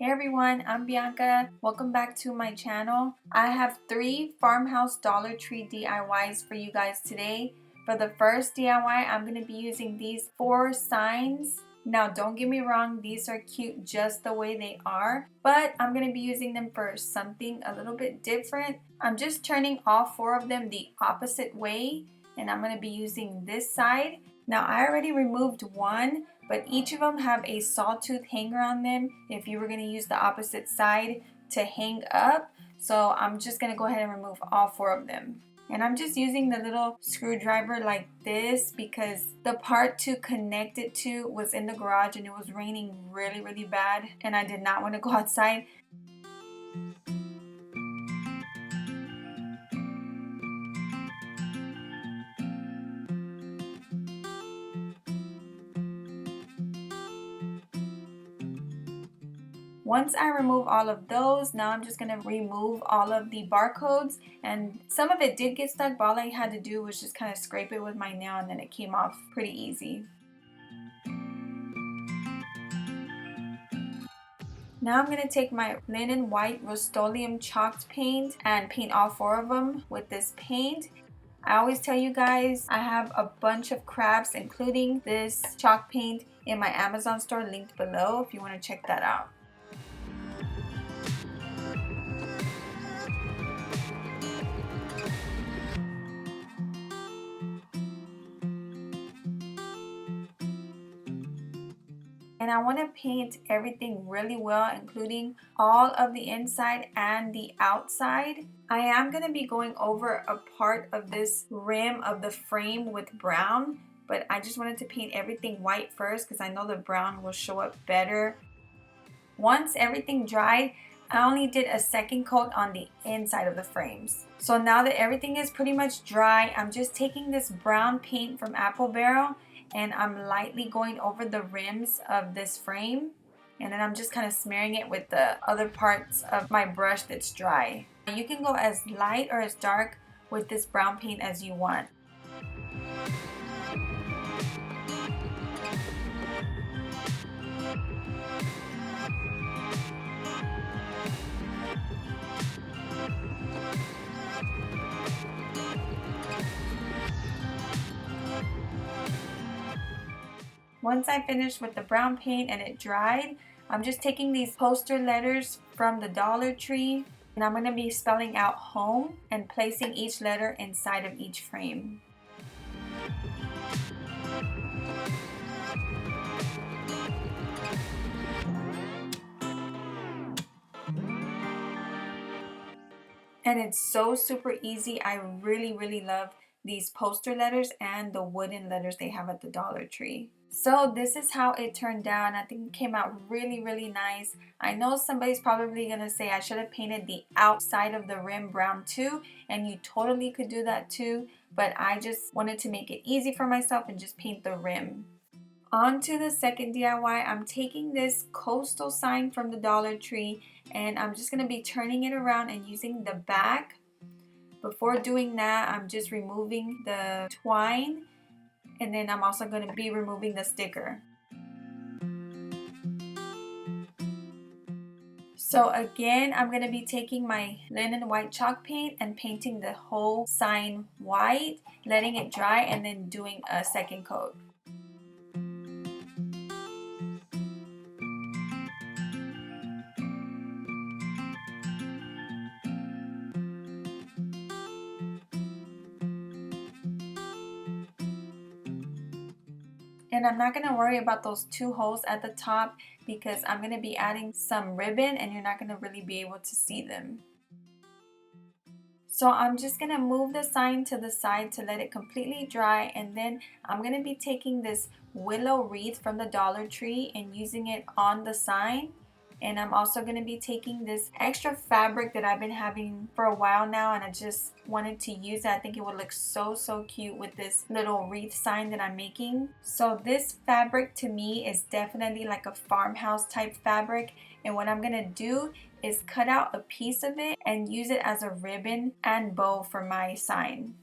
Hey everyone, I'm Bianca. Welcome back to my channel. I have 3 Farmhouse Dollar Tree DIYs for you guys today. For the first DIY, I'm going to be using these 4 signs. Now don't get me wrong, these are cute just the way they are, but I'm going to be using them for something a little bit different. I'm just turning all 4 of them the opposite way, and I'm going to be using this side. Now I already removed one, but each of them have a sawtooth hanger on them if you were going to use the opposite side to hang up. So I'm just going to go ahead and remove all 4 of them. And I'm just using the little screwdriver like this because the part to connect it to was in the garage and it was raining really bad and I did not want to go outside. Once I remove all of those, now I'm just going to remove all of the barcodes, and some of it did get stuck, but all I had to do was just kind of scrape it with my nail and then it came off pretty easy. Now I'm going to take my linen white Rust-Oleum chalked paint and paint all 4 of them with this paint. I always tell you guys I have a bunch of crafts including this chalk paint in my Amazon store linked below if you want to check that out. And I want to paint everything really well, including all of the inside and the outside. I am going to be going over a part of this rim of the frame with brown, but I just wanted to paint everything white first because I know the brown will show up better. Once everything dried, I only did a second coat on the inside of the frames. So now that everything is pretty much dry, I'm just taking this brown paint from Apple Barrel and I'm lightly going over the rims of this frame, and then I'm just kind of smearing it with the other parts of my brush that's dry. You can go as light or as dark with this brown paint as you want. Once I finished with the brown paint and it dried, I'm just taking these poster letters from the Dollar Tree and I'm going to be spelling out home and placing each letter inside of each frame. And it's so super easy. I really love these poster letters and the wooden letters they have at the Dollar Tree. So this is how it turned out. I think it came out really nice. I know somebody's probably gonna say I should have painted the outside of the rim brown too, and you totally could do that too, but I just wanted to make it easy for myself and just paint the rim. On to the second DIY, I'm taking this coastal sign from the Dollar Tree and I'm just going to be turning it around and using the back. Before doing that, I'm just removing the twine and then I'm also going to be removing the sticker. So again, I'm going to be taking my linen white chalk paint and painting the whole sign white, letting it dry and then doing a second coat. And I'm not going to worry about those 2 holes at the top because I'm going to be adding some ribbon and you're not going to really be able to see them. So I'm just going to move the sign to the side to let it completely dry, and then I'm going to be taking this willow wreath from the Dollar Tree and using it on the sign. And I'm also going to be taking this extra fabric that I've been having for a while now and I just wanted to use it. I think it would look so cute with this little wreath sign that I'm making. So this fabric to me is definitely like a farmhouse type fabric, and what I'm going to do is cut out a piece of it and use it as a ribbon and bow for my sign.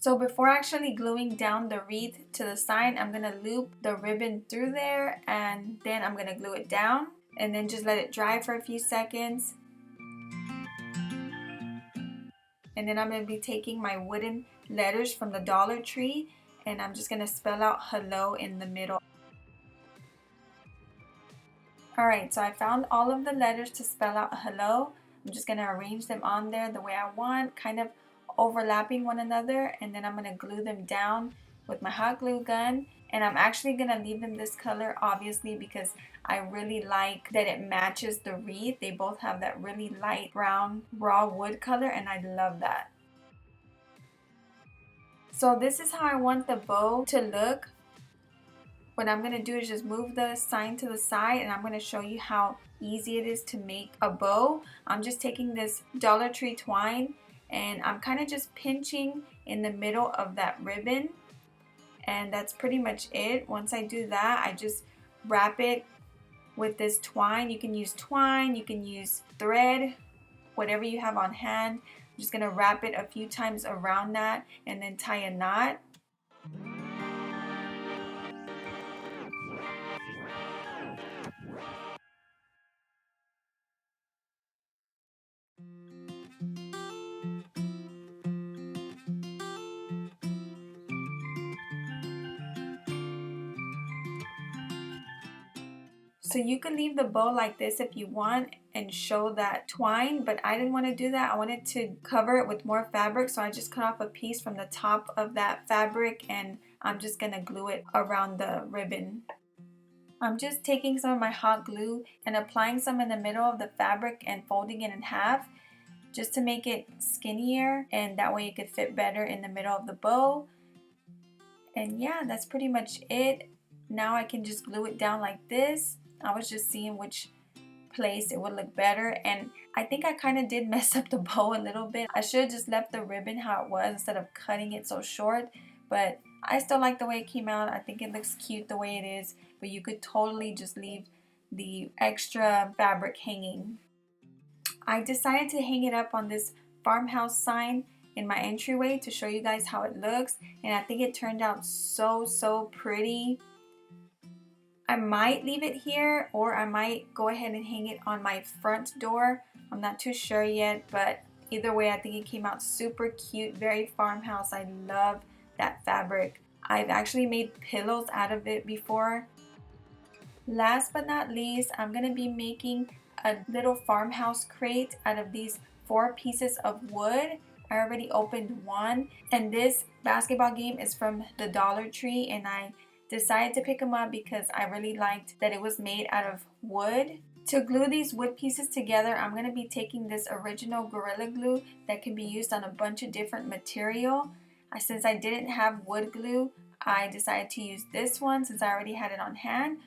So before actually gluing down the wreath to the sign, I'm going to loop the ribbon through there and then I'm going to glue it down and then just let it dry for a few seconds. And then I'm going to be taking my wooden letters from the Dollar Tree and I'm just going to spell out hello in the middle. Alright, so I found all of the letters to spell out hello. I'm just going to arrange them on there the way I want, kind of overlapping one another, and then I'm going to glue them down with my hot glue gun. And I'm actually going to leave them this color, obviously, because I really like that it matches the wreath. They both have that really light brown raw wood color, and I love that. So this is how I want the bow to look. What I'm going to do is just move the sign to the side and I'm going to show you how easy it is to make a bow. I'm just taking this Dollar Tree twine and I'm kind of just pinching in the middle of that ribbon, and that's pretty much it. Once I do that, I just wrap it with this twine. You can use twine, you can use thread, whatever you have on hand. I'm just going to wrap it a few times around that and then tie a knot. So you can leave the bow like this if you want and show that twine, but I didn't want to do that. I wanted to cover it with more fabric, so I just cut off a piece from the top of that fabric and I'm just going to glue it around the ribbon. I'm just taking some of my hot glue and applying some in the middle of the fabric and folding it in half just to make it skinnier, and that way it could fit better in the middle of the bow. And yeah, that's pretty much it. Now I can just glue it down like this. I was just seeing which place it would look better, and I think I kind of did mess up the bow a little bit. I should have just left the ribbon how it was instead of cutting it so short, but I still like the way it came out. I think it looks cute the way it is, but you could totally just leave the extra fabric hanging. I decided to hang it up on this farmhouse sign in my entryway to show you guys how it looks, and I think it turned out so pretty. I might leave it here or I might go ahead and hang it on my front door. I'm not too sure yet, but either way I think it came out super cute, very farmhouse. I love that fabric. I've actually made pillows out of it before. Last but not least, I'm going to be making a little farmhouse crate out of these 4 pieces of wood. I already opened one, and this basketball game is from the Dollar Tree, and I decided to pick them up because I really liked that it was made out of wood. To glue these wood pieces together, I'm going to be taking this original Gorilla Glue that can be used on a bunch of different material. Since I didn't have wood glue, I decided to use this one since I already had it on hand.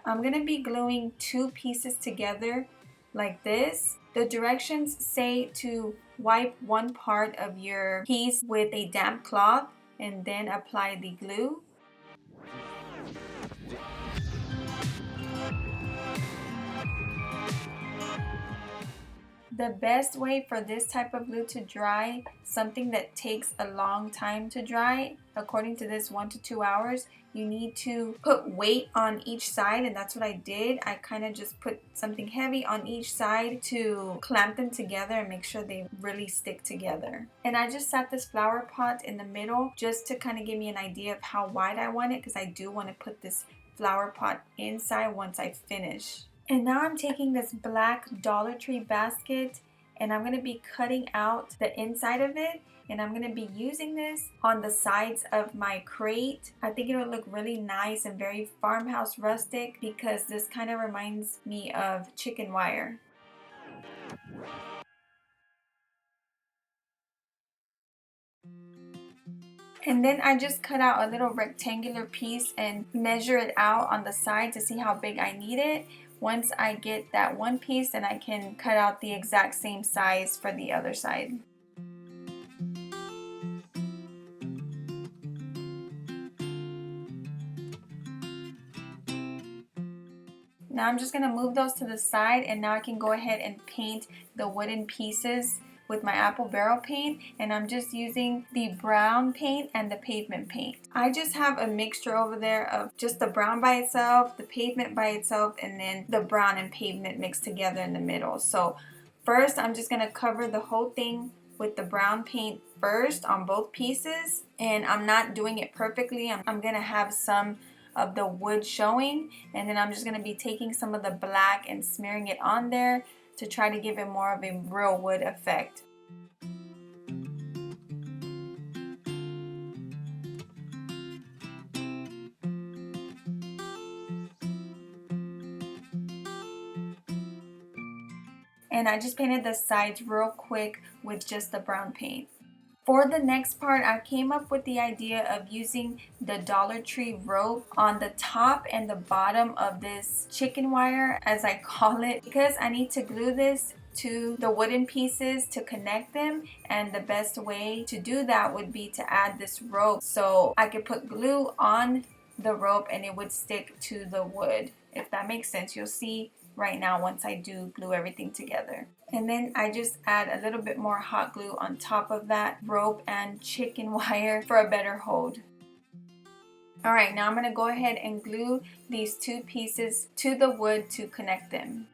I'm going to be gluing 2 pieces together like this. The directions say to wipe one part of your piece with a damp cloth and then apply the glue. The best way for this type of glue to dry, something that takes a long time to dry, according to this 1 to 2 hours, you need to put weight on each side, and that's what I did. I kind of just put something heavy on each side to clamp them together and make sure they really stick together. And I just sat this flower pot in the middle just to kind of give me an idea of how wide I want it, because I do want to put this flower pot inside once I finish. And now I'm taking this black Dollar Tree basket and I'm going to be cutting out the inside of it, and I'm going to be using this on the sides of my crate. I think it would look really nice and very farmhouse rustic because this kind of reminds me of chicken wire. And then I just cut out a little rectangular piece and measure it out on the side to see how big I need it. Once I get that one piece, then I can cut out the exact same size for the other side. Now I'm just going to move those to the side, and now I can go ahead and paint the wooden pieces with my apple barrel paint, and I'm just using the brown paint and the pavement paint. I just have a mixture over there of just the brown by itself, the pavement by itself, and then the brown and pavement mixed together in the middle. So first I'm just going to cover the whole thing with the brown paint first on both pieces, and I'm not doing it perfectly. I'm going to have some of the wood showing, and then I'm just going to be taking some of the black and smearing it on there to try to give it more of a real wood effect. And I just painted the sides real quick with just the brown paint. For the next part, I came up with the idea of using the Dollar Tree rope on the top and the bottom of this chicken wire, as I call it, because I need to glue this to the wooden pieces to connect them, and the best way to do that would be to add this rope so I could put glue on the rope and it would stick to the wood. If that makes sense, you'll see right now once I do glue everything together. And then I just add a little bit more hot glue on top of that rope and chicken wire for a better hold. Alright, now I'm going to go ahead and glue these two pieces to the wood to connect them.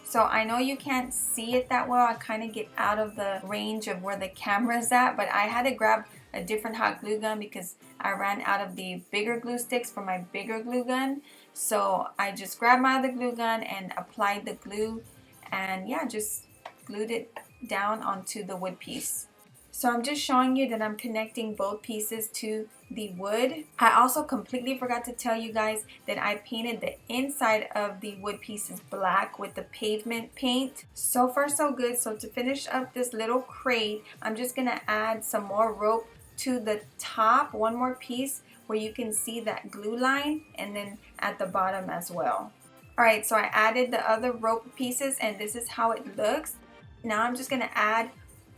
So I know you can't see it that well. I kind of get out of the range of where the camera is at, but I had to grab a different hot glue gun because I ran out of the bigger glue sticks for my bigger glue gun. So I just grabbed my other glue gun and applied the glue, and yeah, just glued it down onto the wood piece. So I'm just showing you that I'm connecting both pieces to the wood. I also completely forgot to tell you guys that I painted the inside of the wood pieces black with the pavement paint. So far so good. So to finish up this little crate, I'm just gonna add some more rope to the top, one more piece where you can see that glue line, and then at the bottom as well. Alright, so I added the other rope pieces and this is how it looks. Now I'm just gonna add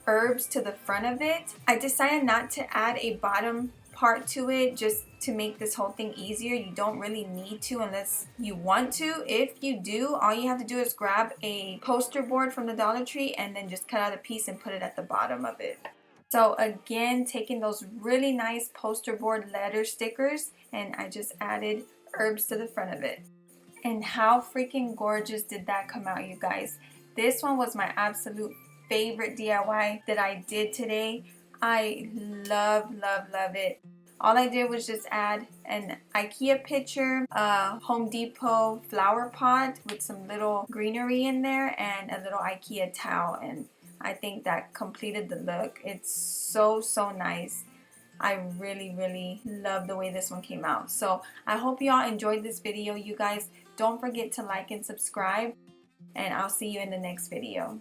herbs to the front of it. I decided not to add a bottom part to it just to make this whole thing easier. You don't really need to unless you want to. If you do, all you have to do is grab a poster board from the Dollar Tree and then just cut out a piece and put it at the bottom of it. So again, taking those really nice poster board letter stickers, and I just added herbs to the front of it. And how freaking gorgeous did that come out, you guys? This one was my absolute favorite DIY that I did today. I love it. All I did was just add an IKEA pitcher, a Home Depot flower pot with some little greenery in there, and a little IKEA towel, and I think that completed the look. It's so nice. I really love the way this one came out. So I hope you all enjoyed this video, you guys. Don't forget to like and subscribe, and I'll see you in the next video.